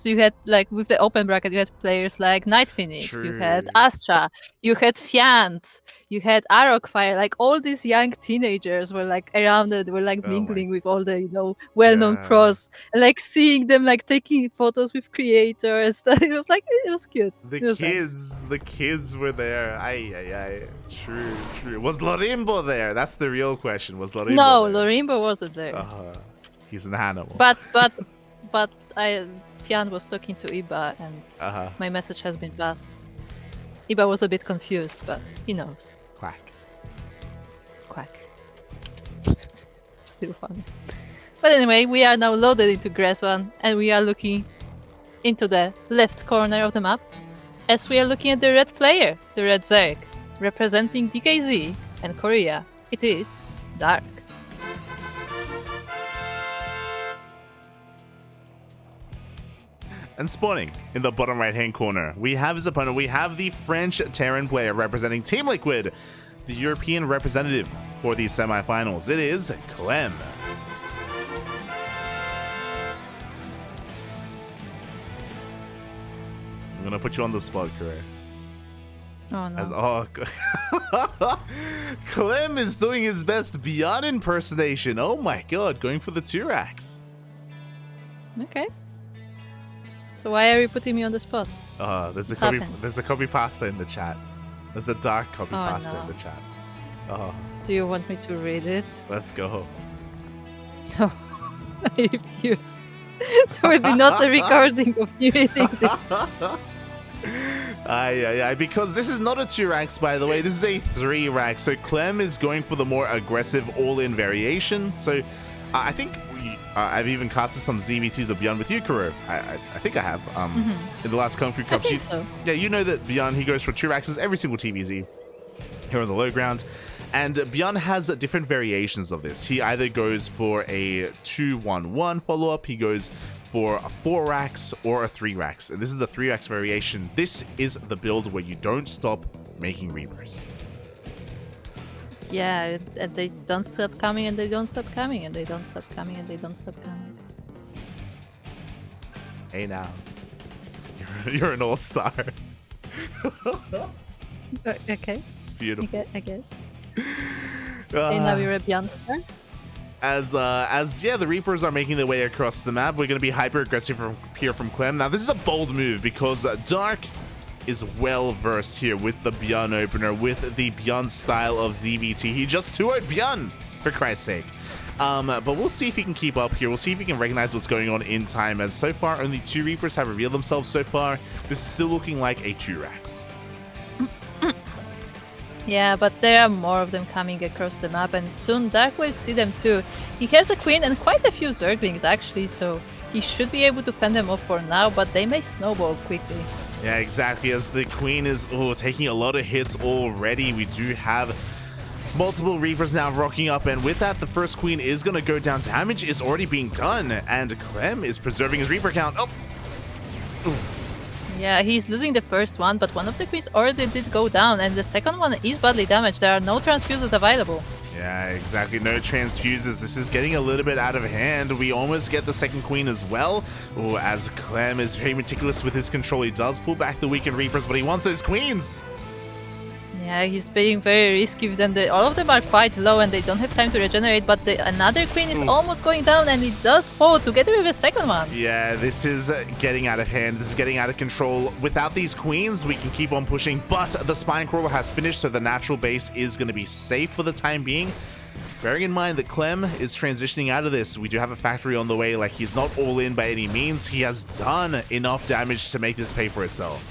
you had like with the open bracket, you had players like Night Phoenix, you had True. Astra, you had Fiant, you had Arrockfire. Like all these young teenagers were like around it, were like Oh my- mingling with all the well-known Yeah. pros, and like seeing them like taking photos with creators. It was like it was cute. The It was nice. kids were there. Ay. True. Was Lorimbo there? That's the real question. Was Lorimbo No, there? Lorimbo wasn't there. He's an animal. But Fian was talking to Iba, and my message has been passed. Iba was a bit confused, but he knows. Quack. Still fun. But anyway, we are now loaded into Grass 1, and we are looking into the left corner of the map, as we are looking at the red player, the red Zerg, representing DKZ and Korea. It is Dark. And spawning in the bottom right-hand corner, we have his opponent. We have the French Terran player representing Team Liquid, the European representative for these semifinals. It is Clem. I'm gonna put you on the spot, Korea. Oh no. Clem is doing his best beyond impersonation. Oh my god, going for the 2-racks. Okay. So why are you putting me on the spot? There's a What's copy pasta in the chat. There's a dark copy pasta in no. the chat. Do you want me to read it? Let's go. No, I refuse. There will be not a recording of me reading this. Because this is not a 2-racks, by the way. This is a 3-rack. So Clem is going for the more aggressive all-in variation. So I think I've even casted some ZvTs of Beyond with you, Kuro. I think I have. In the last KungFu Cup. I think so. Yeah, you know that Beyond, he goes for 2-racks every single TVZ here on the low ground. And Beyond has different variations of this. He either goes for a 2-1-1 follow-up, he goes for a 4-racks or a 3-racks. And this is the 3-racks variation. This is the build where you don't stop making Reapers. Yeah, and they don't stop coming, and they don't stop coming, and they don't stop coming, and they don't stop coming. Hey now. You're an all-star. Okay. It's beautiful. I guess. Okay, now we're a Beyond star. As the Reapers are making their way across the map, we're going to be hyper aggressive here from Clem. Now this is a bold move because Dark is well versed here with the Beyond opener, with the Beyond style of ZvT. He just 2-0'd Beyond, for Christ's sake. But we'll see if he can keep up here. We'll see if he can recognize what's going on in time, as so far only 2 Reapers have revealed themselves so far. This is still looking like a 2-racks. Yeah, but there are more of them coming across the map, and soon Dark will see them too. He has a Queen and quite a few Zerglings actually, so he should be able to fend them off for now, but they may snowball quickly. Yeah, exactly, as the Queen is taking a lot of hits already. We do have multiple Reapers now rocking up, and with that, the first Queen is going to go down. Damage is already being done, and Clem is preserving his Reaper count. Ooh. Yeah, he's losing the first one, but one of the Queens already did go down, and the second one is badly damaged. There are no transfuses available. Yeah, exactly. No transfuses. This is getting a little bit out of hand. We almost get the second Queen as well. Ooh, as Clem is very meticulous with his control. He does pull back the weakened Reapers, but he wants those Queens. Yeah, he's being very risky with them. All of them are quite low and they don't have time to regenerate, but another Queen is almost going down, and it does fall together with a second one. Yeah, this is getting out of hand. This is getting out of control. Without these Queens, we can keep on pushing, but the Spine Crawler has finished, so the natural base is going to be safe for the time being. Bearing in mind that Clem is transitioning out of this, we do have a factory on the way. Like, he's not all in by any means. He has done enough damage to make this pay for itself.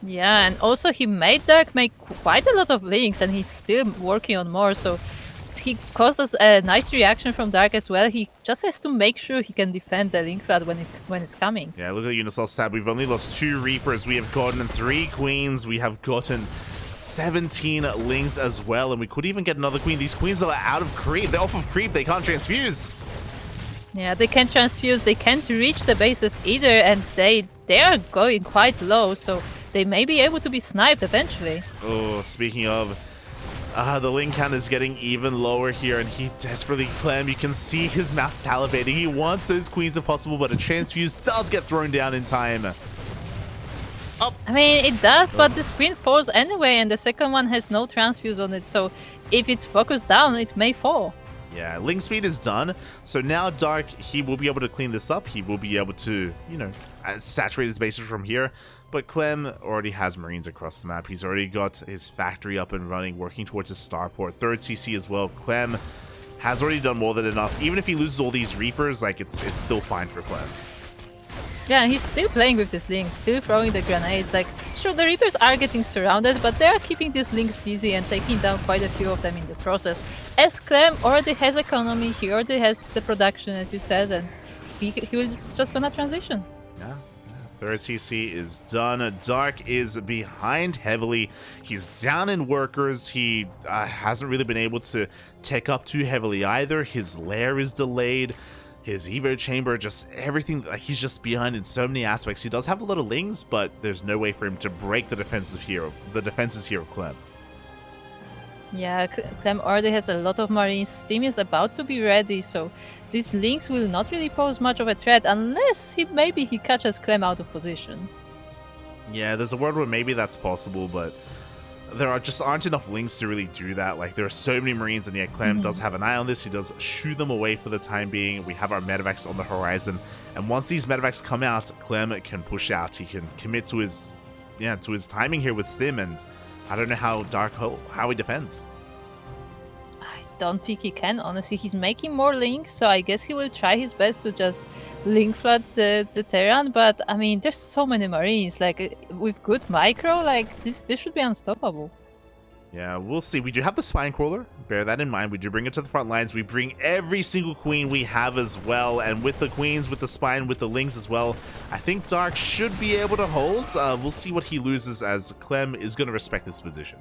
Yeah, and also he made Dark make quite a lot of links, and he's still working on more, so he caused us a nice reaction from Dark as well. He just has to make sure he can defend the link rad when it's coming. Yeah, look at the Unisol stab. We've only lost 2 Reapers. We have gotten 3 Queens. We have gotten 17 Lings as well, and we could even get another Queen. These Queens are out of creep. They're off of creep. They can't transfuse. Yeah, they can't transfuse. They can't reach the bases either, and they are going quite low, so they may be able to be sniped eventually. Oh, speaking of, The link count is getting even lower here, and he desperately, Clem, you can see his mouth salivating. He wants those queens if possible, but a transfuse does get thrown down in time. I mean, it does, but this queen falls anyway, and the second one has no transfuse on it, so if it's focused down, it may fall. Yeah, link speed is done, so now Dark, he will be able to clean this up. He will be able to, you know, saturate his bases from here. But Clem already has Marines across the map. He's already got his factory up and running, working towards his starport. Third CC as well. Clem has already done more than enough. Even if he loses all these Reapers, like, it's still fine for Clem. Yeah, and he's still playing with these links, still throwing the grenades. Like, sure, the Reapers are getting surrounded, but they are keeping these links busy and taking down quite a few of them in the process. As Clem already has economy, he already has the production, as you said, and he was just gonna transition. Yeah. Third CC is done. Dark is behind heavily. He's down in workers. He hasn't really been able to tech up too heavily either. His lair is delayed. His Evo chamber, just everything, like, he's just behind in so many aspects. He does have a lot of lings, but there's no way for him to break the defenses here of Clem. Yeah, Clem already has a lot of Marines. Team is about to be ready, so these links will not really pose much of a threat unless maybe he catches Clem out of position. Yeah, there's a world where maybe that's possible, but there aren't enough links to really do that. Like, there are so many Marines, and yet Clem does have an eye on this. He does shoo them away for the time being. We have our medevacs on the horizon, and once these medevacs come out, Clem can push out. He can commit to his timing here with Stim, and I don't know how how he defends. I don't think he can, honestly. He's making more links, so I guess he will try his best to just link flood the Terran, but I mean, there's so many Marines. Like, with good micro, like, this should be unstoppable. Yeah, we'll see. We do have the Spine Crawler. Bear that in mind. We do bring it to the front lines. We bring every single queen we have as well. And with the queens, with the Spine, with the links as well, I think Dark should be able to hold. We'll see what he loses, as Clem is going to respect this position.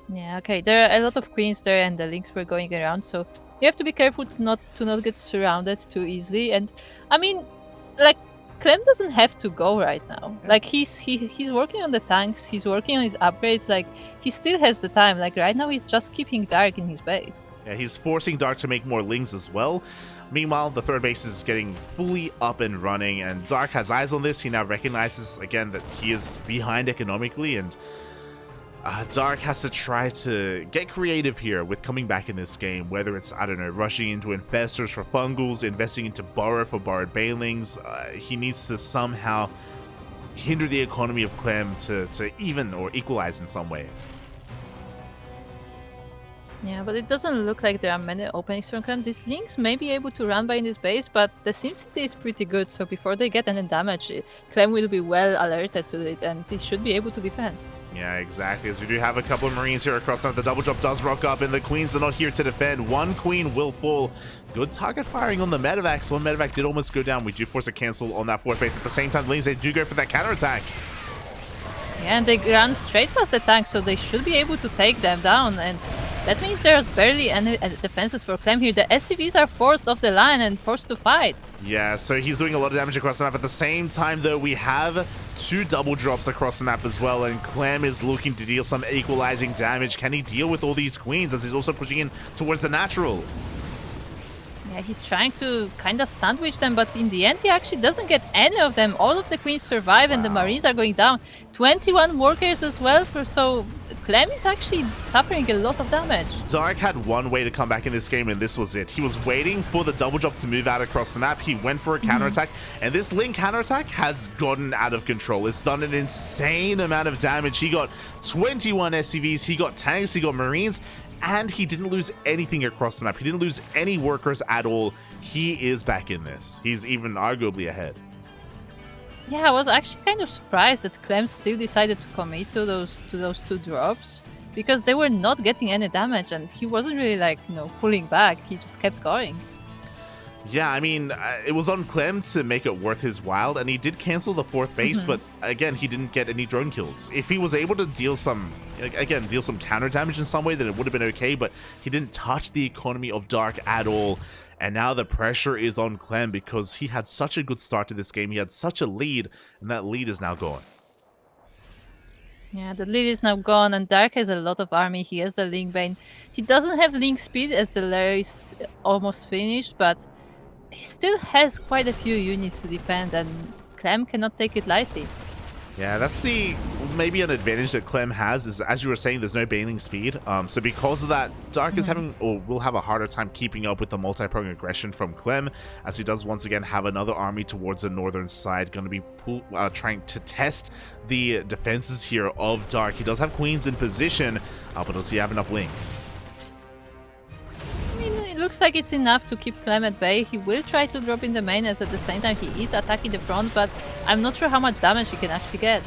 Yeah, okay. There are a lot of queens there, and the links were going around, so you have to be careful to not get surrounded too easily. And I mean, like, Clem doesn't have to go right now. Like, he's working on the tanks, he's working on his upgrades. Like, he still has the time. Like, right now he's just keeping Dark in his base. Yeah, he's forcing Dark to make more lings as well. Meanwhile, the third base is getting fully up and running, and Dark has eyes on this. He now recognizes again that he is behind economically, and Dark has to try to get creative here with coming back in this game, whether it's, I don't know, rushing into Infestors for Fungals, investing into Borrow for Borrowed Banelings. He needs to somehow hinder the economy of Clem to even or equalize in some way. Yeah, but it doesn't look like there are many openings from Clem. These links may be able to run by in this base, but the SimCity is pretty good, so before they get any damage, Clem will be well alerted to it, and he should be able to defend. Yeah, exactly. As we do have a couple of Marines here across the double drop does rock up, and the queens are not here to defend. One queen will fall. Good target firing on the medevacs. One medevac did almost go down. We do force a cancel on that fourth base. At the same time, the Lings, they do go for that counterattack. Yeah, and they run straight past the tank, so they should be able to take them down, and that means there's barely any defenses for Clem here. The SCVs are forced off the line and forced to fight. Yeah, so he's doing a lot of damage across the map. At the same time, though, we have two double drops across the map as well, and Clem is looking to deal some equalizing damage. Can he deal with all these queens, as he's also pushing in towards the natural? Yeah, he's trying to kind of sandwich them, but in the end, he actually doesn't get any of them. All of the queens survive, and the Marines are going down. 21 workers as well, so Clem is actually suffering a lot of damage. Dark had one way to come back in this game, and this was it. He was waiting for the double drop to move out across the map. He went for a counterattack, and this link counterattack has gotten out of control. It's done an insane amount of damage. He got 21 SCVs, he got tanks, he got Marines, and he didn't lose anything across the map. He didn't lose any workers at all. He is back in this. He's even arguably ahead. Yeah, I was actually kind of surprised that Clem still decided to commit to those two drops, because they were not getting any damage, and he wasn't really, like, you know, pulling back. He just kept going. Yeah, I mean, it was on Clem to make it worth his while, and he did cancel the fourth base, but again, he didn't get any drone kills. If he was able to deal some counter damage in some way, then it would have been okay, but he didn't touch the economy of Dark at all. And now the pressure is on Clem because he had such a good start to this game. He had such a lead, and that lead is now gone. Yeah, the lead is now gone, and Dark has a lot of army. He has the Link Bane. He doesn't have Link Speed as the lair is almost finished, but he still has quite a few units to defend, and Clem cannot take it lightly. Yeah, that's the maybe an advantage that Clem has is, as you were saying, there's no bailing speed. So because of that, Dark is having or will have a harder time keeping up with the multi-prong aggression from Clem, as he does once again have another army towards the northern side, going to be trying to test the defenses here of Dark. He does have queens in position, but does he have enough links? I mean, it looks like it's enough to keep Clem at bay. He will try to drop in the main as at the same time he is attacking the front, but I'm not sure how much damage he can actually get.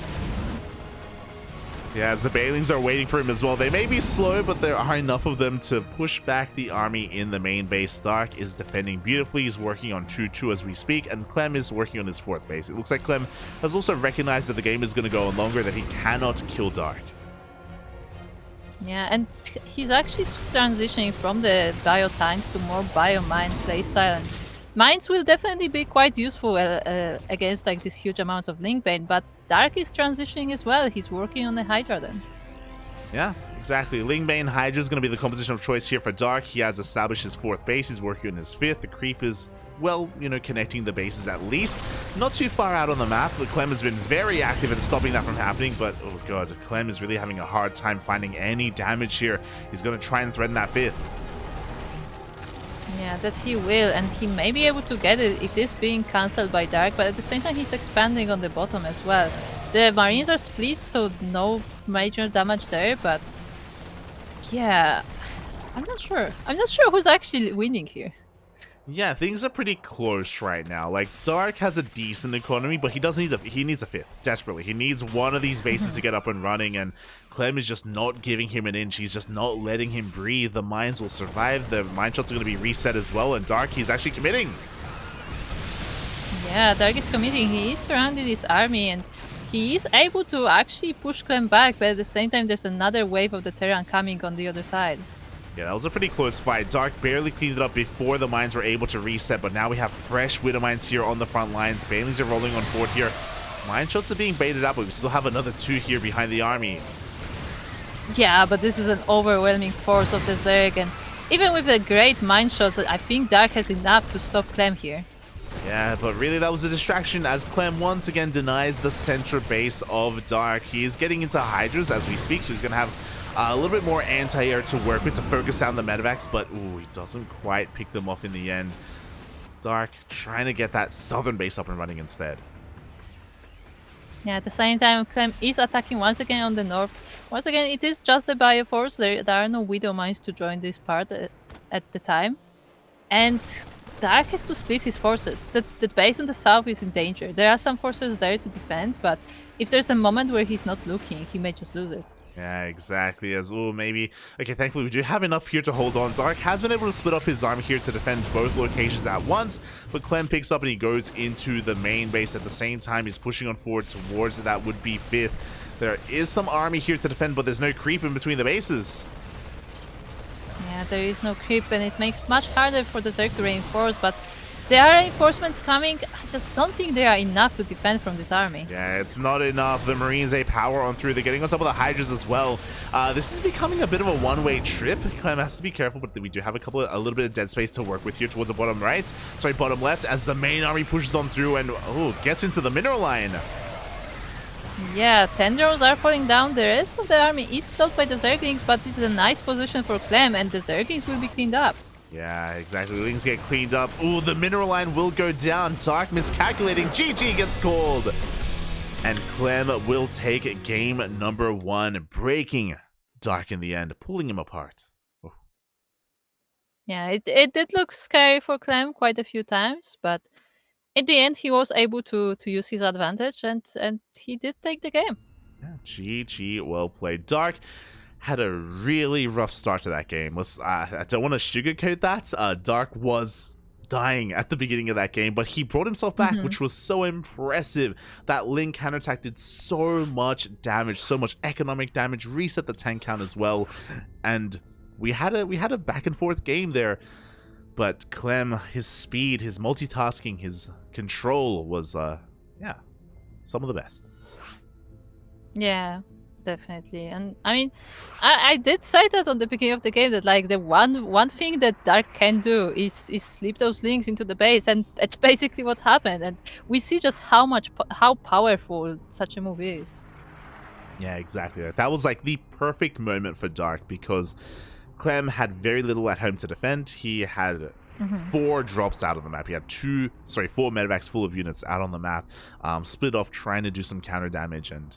Yeah, as the Bailings are waiting for him as well. They may be slow, but there are enough of them to push back the army in the main base. Dark is defending beautifully. He's working on 2-2 as we speak, and Clem is working on his 4th base. It looks like Clem has also recognized that the game is going to go on longer, that he cannot kill Dark. Yeah, and he's actually just transitioning from the bio tank to more bio mine playstyle. And mines will definitely be quite useful against like these huge amounts of link bane, but Dark is transitioning as well. He's working on the Hydra then. Yeah, exactly. Lingbane Hydra is going to be the composition of choice here for Dark. He has established his 4th base. He's working on his 5th. The creep is, well, you know, connecting the bases at least. Not too far out on the map. But Clem has been very active in stopping that from happening. But, oh god, Clem is really having a hard time finding any damage here. He's going to try and threaten that 5th. Yeah, that he will, and he may be able to get it. It is being cancelled by Dark, but at the same time he's expanding on the bottom as well. The Marines are split, so no major damage there, but yeah, I'm not sure. I'm not sure who's actually winning here. Yeah, things are pretty close right now. Like, Dark has a decent economy, but he needs a 5th, desperately. He needs one of these bases to get up and running, and Clem is just not giving him an inch. He's just not letting him breathe. The mines will survive. The mine shots are going to be reset as well, and Dark, he's actually committing. Yeah, Dark is committing. He is surrounding his army, and he is able to actually push Clem back, but at the same time there's another wave of the Terran coming on the other side. Yeah, that was a pretty close fight. Dark barely cleaned it up before the mines were able to reset, but now we have fresh Widow mines here on the front lines. Bailings are rolling on forward here. Mine shots are being baited up, but we still have another 2 here behind the army. Yeah, but this is an overwhelming force of the Zerg, and even with the great mine shots, I think Dark has enough to stop Clem here. Yeah, but really that was a distraction as Clem once again denies the center base of Dark. He is getting into Hydras as we speak, so he's going to have a little bit more anti-air to work with to focus down the medevacs, but ooh, he doesn't quite pick them off in the end. Dark trying to get that southern base up and running instead. Yeah, at the same time, Clem is attacking once again on the north. Once again, it is just the Bioforce. There are no Widow mines to join this part at the time. And Dark has to split his forces. The base on the south is in danger. There are some forces there to defend, but if there's a moment where he's not looking, he may just lose it. Yeah, exactly. As oh, maybe. Okay, thankfully we do have enough here to hold on. Dark has been able to split up his army here to defend both locations at once, but Clem picks up and he goes into the main base at the same time. He's pushing on forward towards that would be 5th. There is some army here to defend, but there's no creep in between the bases. Yeah, there is no creep, and it makes much harder for the Zerg to reinforce, but there are reinforcements coming. I just don't think they are enough to defend from this army. Yeah, it's not enough. The Marines, they power on through. They're getting on top of the Hydras as well. This is becoming a bit of a one-way trip. Clem has to be careful, but we do have a little bit of dead space to work with here towards the bottom right. Sorry, bottom left, as the main army pushes on through and gets into the mineral line. Yeah, tendrils are falling down. The rest of the army is stopped by the Zerglings, but this is a nice position for Clem, and the Zerglings will be cleaned up. Yeah, exactly. Things get cleaned up. Ooh, the mineral line will go down. Dark miscalculating. GG gets called. And Clem will take game number 1, breaking Dark in the end, pulling him apart. Oh. Yeah, it did look scary for Clem quite a few times, but in the end he was able to use his advantage, and he did take the game. Yeah, GG, well played. Dark had a really rough start to that game. I don't want to sugarcoat that. Dark was dying at the beginning of that game, but he brought himself back, which was so impressive. That Link counterattack did so much damage, so much economic damage, reset the tank count as well, and we had a back and forth game there. But Clem, his speed, his multitasking, his control was yeah, some of the best. Yeah. Definitely. And I mean, I did say that on the beginning of the game that like the one thing that Dark can do is slip those links into the base, and that's basically what happened. And we see just how powerful such a move is. Yeah, exactly. That was like the perfect moment for Dark because Clem had very little at home to defend. He had 4 drops out of the map. He had 4 medevacs full of units out on the map, split off trying to do some counter damage. And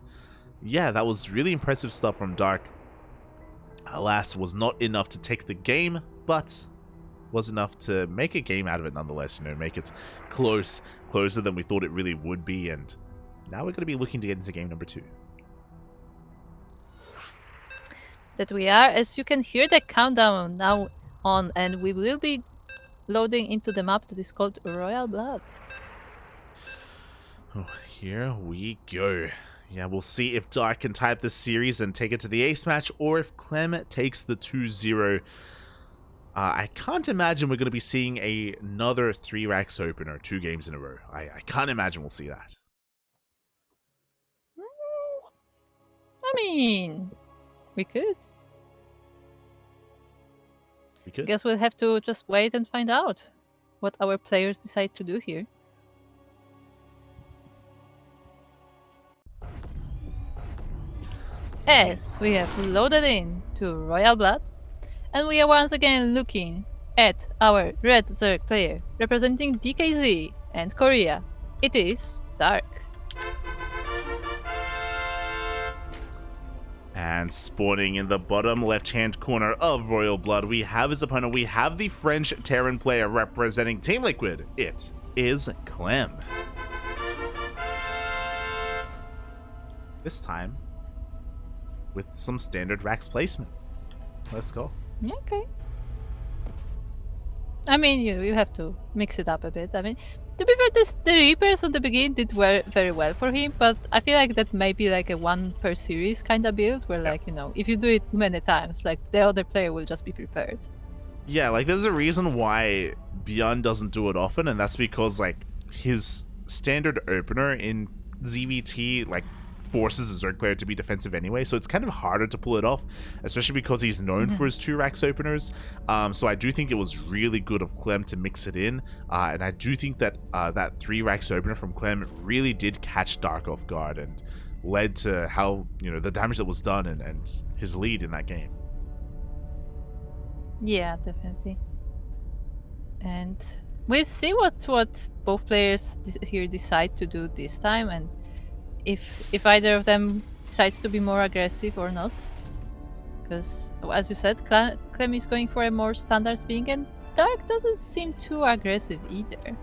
yeah, that was really impressive stuff from Dark. Alas, was not enough to take the game, but was enough to make a game out of it nonetheless. You know, make it closer than we thought it really would be. And now we're going to be looking to get into game number 2. That we are, as you can hear the countdown now on, and we will be loading into the map that is called Royal Blood. Oh, here we go. Yeah, we'll see if Dark can tie up this series and take it to the ace match, or if Clem takes the 2-0. I can't imagine we're going to be seeing another 3-Rax opener 2 games in a row. I can't imagine we'll see that. I mean, we could. We could. Guess we'll have to just wait and find out what our players decide to do here. As we have loaded in to Royal Blood, and we are once again looking at our red Zerg player representing DKZ and Korea. It is Dark. And spawning in the bottom left-hand corner of Royal Blood, we have his opponent. We have the French Terran player representing Team Liquid. It is Clem. This time, with some standard Rax placement. Let's go. Yeah, okay. I mean, you have to mix it up a bit. I mean, to be fair, the Reapers at the beginning did very well for him, but I feel like that may be like a 1 per series kind of build where, like, you know, if you do it too many times, like, the other player will just be prepared. Yeah, like, there's a reason why Bjorn doesn't do it often, and that's because, like, his standard opener in ZvT, like, forces a Zerg player to be defensive anyway, so it's kind of harder to pull it off, especially because he's known for his 2-Rax openers. So I do think it was really good of Clem to mix it in, and I do think that that 3-Rax opener from Clem really did catch Dark off guard and led to how, you know, the damage that was done and his lead in that game. Yeah, definitely. And we'll see what both players here decide to do this time, and if either of them decides to be more aggressive or not. Because, as you said, Clem is going for a more standard thing, and Dark doesn't seem too aggressive either.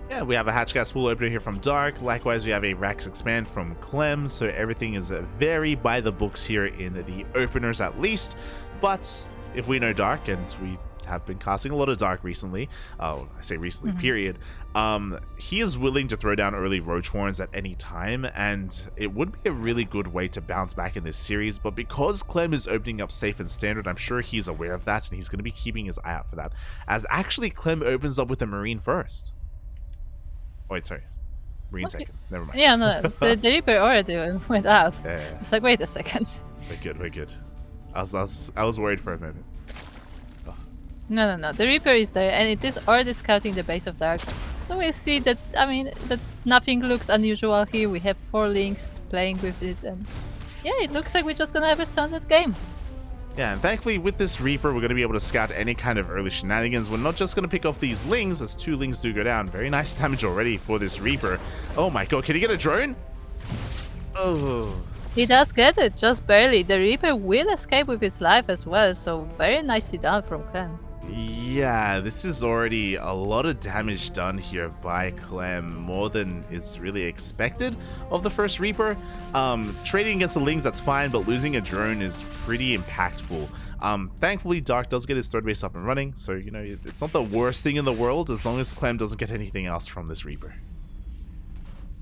Yeah, we have a Hatchgas full opener here from Dark. Likewise, we have a Rax Expand from Clem, so everything is very by the books here in the openers at least. But if we know Dark, and we have been casting a lot of Dark recently, I say recently, period, he is willing to throw down early Roach Horns at any time, and it would be a really good way to bounce back in this series. But because Clem is opening up safe and standard, I'm sure he's aware of that, and he's going to be keeping his eye out for that, as actually Clem opens up with a Marine first. Oh, wait, sorry. Marine second. Never mind. Yeah, no, the Reaper already went out. Yeah. It's like, wait a second. We're good. I was worried for a moment. No. The Reaper is there, and it is already scouting the base of Dark. So we see that, I mean, that nothing looks unusual here. We have 4 links playing with it, and yeah, it looks like we're just gonna have a standard game. Yeah, and thankfully with this Reaper, we're going to be able to scout any kind of early shenanigans. We're not just going to pick off these Lings, as 2 Lings do go down. Very nice damage already for this Reaper. Oh my god, can he get a drone? Oh. He does get it, just barely. The Reaper will escape with its life as well, so very nicely done from Clem. Yeah, this is already a lot of damage done here by Clem, more than is really expected of the first Reaper. Trading against the Lings, that's fine, but losing a drone is pretty impactful. Thankfully, Dark does get his third base up and running, so, you know, it's not the worst thing in the world as long as Clem doesn't get anything else from this Reaper.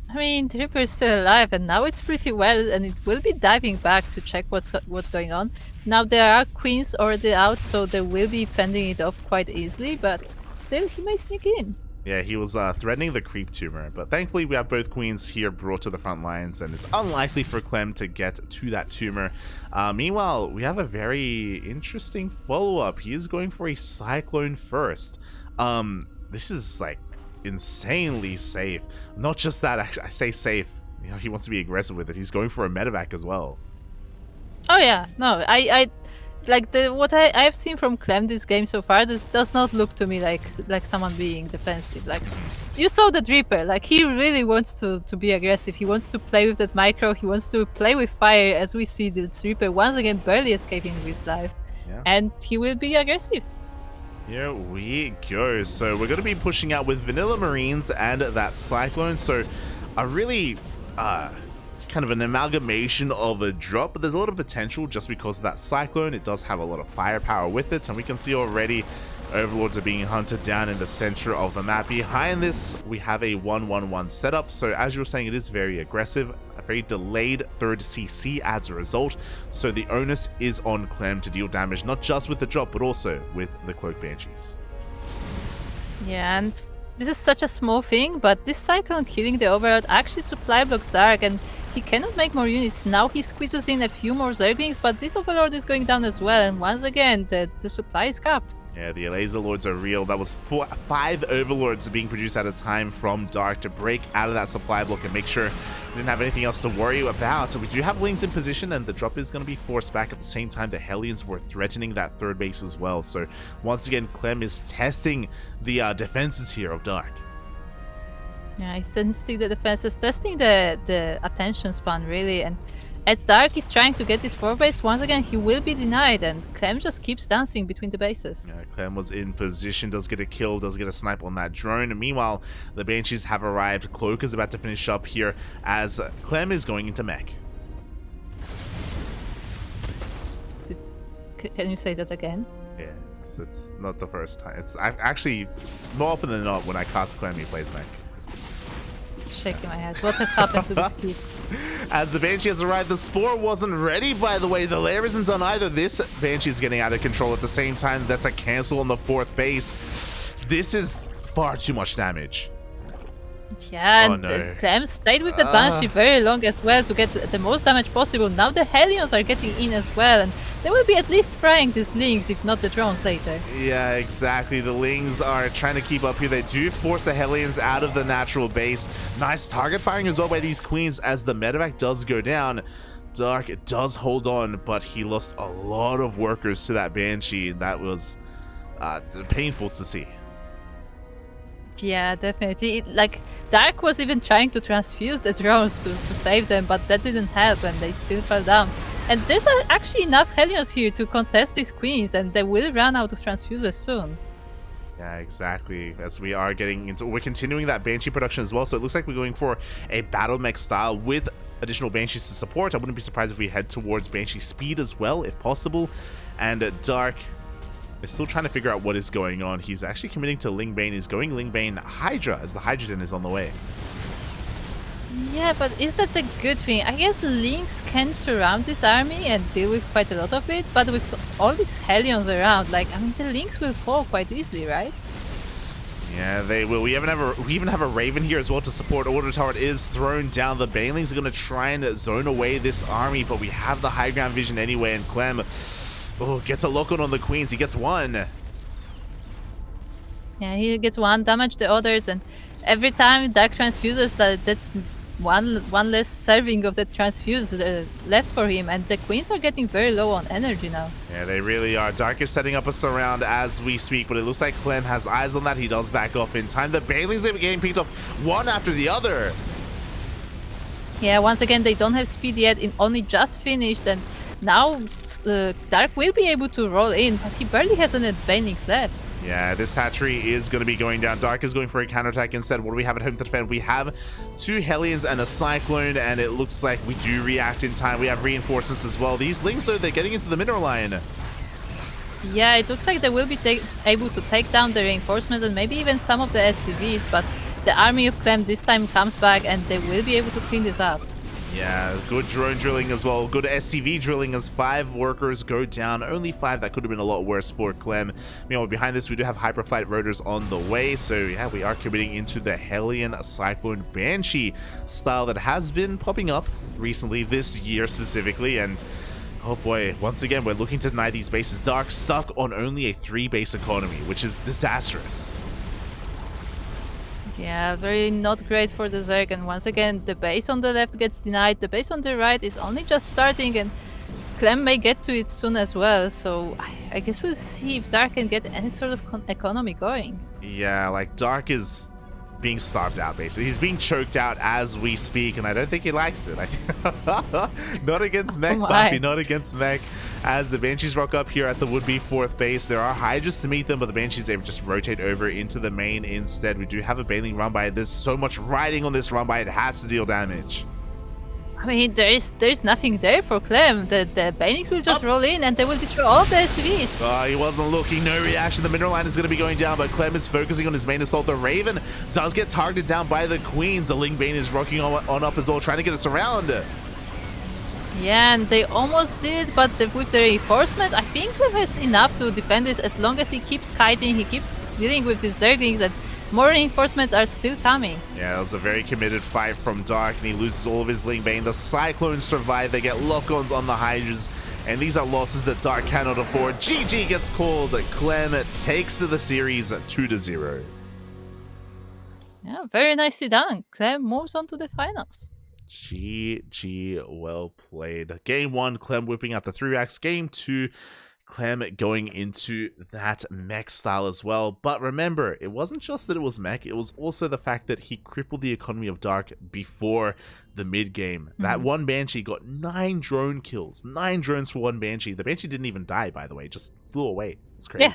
I mean, the Reaper is still alive, and now it's pretty well, and it will be diving back to check what's going on. Now there are queens already out, so they will be fending it off quite easily, but still he may sneak in. Yeah, he was threatening the creep tumor, but thankfully we have both queens here brought to the front lines, and it's unlikely for Clem to get to that tumor. Meanwhile, we have a very interesting follow-up. He is going for a Cyclone first. This is like insanely safe. Not just that, actually, I say safe. You know, he wants to be aggressive with it. He's going for a medevac as well. Oh yeah, no, I like what I've seen from Clem this game so far. This does not look to me like someone being defensive. Like you saw the Reaper, like he really wants to be aggressive. He wants to play with that micro. He wants to play with fire, as we see the Reaper once again barely escaping with his life, and he will be aggressive. Here we go. So we're going to be pushing out with Vanilla Marines and that Cyclone. So a really kind of an amalgamation of a drop, but there's a lot of potential just because of that Cyclone. It does have a lot of firepower with it, and we can see already Overlords are being hunted down in the center of the map. Behind this, we have a 1-1-1 setup. So as you were saying, it is very aggressive, a very delayed third CC as a result. So the onus is on Clem to deal damage, not just with the drop, but also with the Cloak Banshees. Yeah, and this is such a small thing, but this Cyclone killing the Overlord actually supply blocks Dark, and he cannot make more units. Now he squeezes in a few more Zerglings, but this Overlord is going down as well, and once again, the supply is capped. Yeah, the Laser Lords are real. That was 5 Overlords being produced at a time from Dark to break out of that supply block and make sure we didn't have anything else to worry about. So we do have Lings in position, and the drop is going to be forced back. At the same time, the Hellions were threatening that third base as well. So once again, Clem is testing the defenses here of Dark. Yeah, he's testing the defenses, testing the attention span, really. And as Dark is trying to get this 4 base, once again, he will be denied, and Clem just keeps dancing between the bases. Yeah, Clem was in position, does get a kill, does get a snipe on that drone. And meanwhile, the Banshees have arrived. Cloak is about to finish up here as Clem is going into mech. Can you say that again? Yeah, it's not the first time. It's actually, more often than not, when I cast Clem, he plays mech. Shaking my head. What has happened to this kid? As the Banshee has arrived, the Spore wasn't ready, by the way. The lair isn't done either. This Banshee is getting out of control at the same time. That's a cancel on the 4th base. This is far too much damage. Yeah, and Clem stayed with the Banshee very long as well to get the most damage possible. Now the Hellions are getting in as well, and they will be at least frying these Lings, if not the drones later. Yeah, exactly. The Lings are trying to keep up here. They do force the Hellions out of the natural base. Nice target firing as well by these Queens as the medevac does go down. Dark does hold on, but he lost a lot of workers to that Banshee. That was painful to see. Yeah, definitely. Like, Dark was even trying to transfuse the drones to save them, but that didn't help, and they still fell down. And there's actually enough Hellions here to contest these Queens, and they will run out of transfuses soon. Yeah, exactly. As we are getting into, we're continuing that Banshee production as well, so it looks like we're going for a battle mech style with additional Banshees to support. I wouldn't be surprised if we head towards Banshee speed as well, if possible. And Dark is still trying to figure out what is going on. He's actually committing to Lingbane. He's going Lingbane Hydra as the Hydrogen is on the way. Yeah, but is that a good thing? I guess Lynx can surround this army and deal with quite a lot of it, but with all these Hellions around, like, I mean, the Lynx will fall quite easily, right? Yeah, they will. We even have a Raven here as well to support. Order Turret is thrown down. The Banelings are going to try and zone away this army, but we have the high ground vision anyway, and Clem gets a lock on the Queens. He gets one. Yeah, he gets one, damage the others, and every time Dark transfuses, that's one less serving of the transfuse left for him, and the Queens are getting very low on energy now. Yeah, they really are. Dark is setting up a surround as we speak, but it looks like Clem has eyes on that. He does back off in time. The Banelings are getting picked off one after the other. Yeah, once again, they don't have speed yet. It only just finished, and now Dark will be able to roll in, but he barely has any Banelings left. Yeah, this hatchery is going to be going down. Dark is going for a counterattack instead. What do we have at home to defend? We have 2 Hellions and a Cyclone, and it looks like we do react in time. We have reinforcements as well. These Lings, though, they're getting into the mineral line. Yeah, it looks like they will be able to take down the reinforcements and maybe even some of the SCVs, but the army of Clem this time comes back and they will be able to clean this up. Yeah, good drone drilling as well. Good SCV drilling as 5 workers go down. Only 5. That could have been a lot worse for Clem. Meanwhile, behind this, we do have Hyperflight Rotors on the way. So, yeah, we are committing into the Hellion Cyclone Banshee style that has been popping up recently, this year specifically. And, oh boy, once again, we're looking to deny these bases. Dark stuck on only a 3-base economy, which is disastrous. Yeah, very not great for the Zerg. And once again, the base on the left gets denied. The base on the right is only just starting, and Clem may get to it soon as well. So I guess we'll see if Dark can get any sort of economy going. Yeah, like Dark is being starved out, basically. He's being choked out as we speak, and I don't think he likes it. Not against Mech, Buffy, not against Mech. As the Banshees rock up here at the would-be 4th base, there are Hydras to meet them, but the Banshees, they've just rotate over into the main instead. We do have a Baneling run-by. There's so much riding on this run-by, it has to deal damage. I mean, there's nothing there for Clem. The Banings will just roll in and they will destroy all of the SCVs. Oh, he wasn't looking. No reaction. The mineral line is going to be going down, but Clem is focusing on his main assault. The Raven does get targeted down by the Queens. The Ling Bane is rocking on up as well, trying to get us around. Yeah, and they almost did, but with the reinforcements, I think Clem has enough to defend this as long as he keeps kiting, he keeps dealing with these Zerglings, and more reinforcements are still coming. Yeah, that was a very committed fight from Dark, and he loses all of his Ling Bane. The Cyclones survive. They get lock-ons on the Hydras, and these are losses that Dark cannot afford. GG gets called. Clem takes to the series 2-0. Yeah, very nicely done. Clem moves on to the finals. GG, well played. Game 1, Clem whipping out the 3-racks. Game 2, Clem going into that mech style as well. But remember, it wasn't just that it was mech, it was also the fact that he crippled the economy of Dark before the mid-game. That one Banshee got 9 drone kills. 9 drones for one Banshee. The Banshee didn't even die, by the way, just flew away. It's crazy.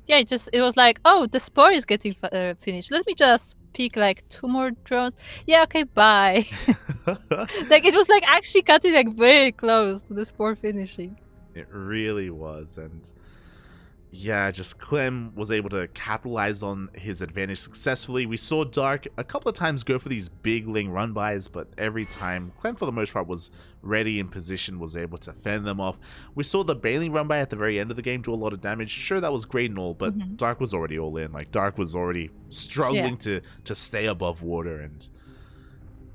Yeah, it was like, oh, the spore is getting finished. Let me just pick like 2 more drones. Yeah, okay, bye. Like, it was like actually cutting like very close to the spore finishing. It really was, and yeah, just Clem was able to capitalize on his advantage successfully. We saw Dark a couple of times go for these big Ling run-bys, but every time Clem, for the most part, was ready in position, was able to fend them off. We saw the Baneling run-by at the very end of the game do a lot of damage. Sure, that was great and all, but Dark was already all in. Like, Dark was already struggling to stay above water, and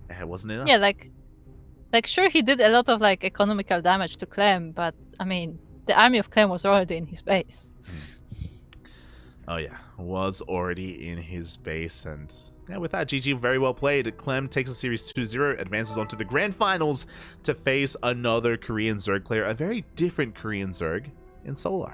it wasn't enough. Yeah, like sure, he did a lot of like economical damage to Clem, but I mean, the army of Clem was already in his base. Oh yeah, was already in his base, and yeah, with that, GG, very well played. Clem takes the series 2-0, advances on to the grand finals to face another Korean Zerg player, a very different Korean Zerg in Solar.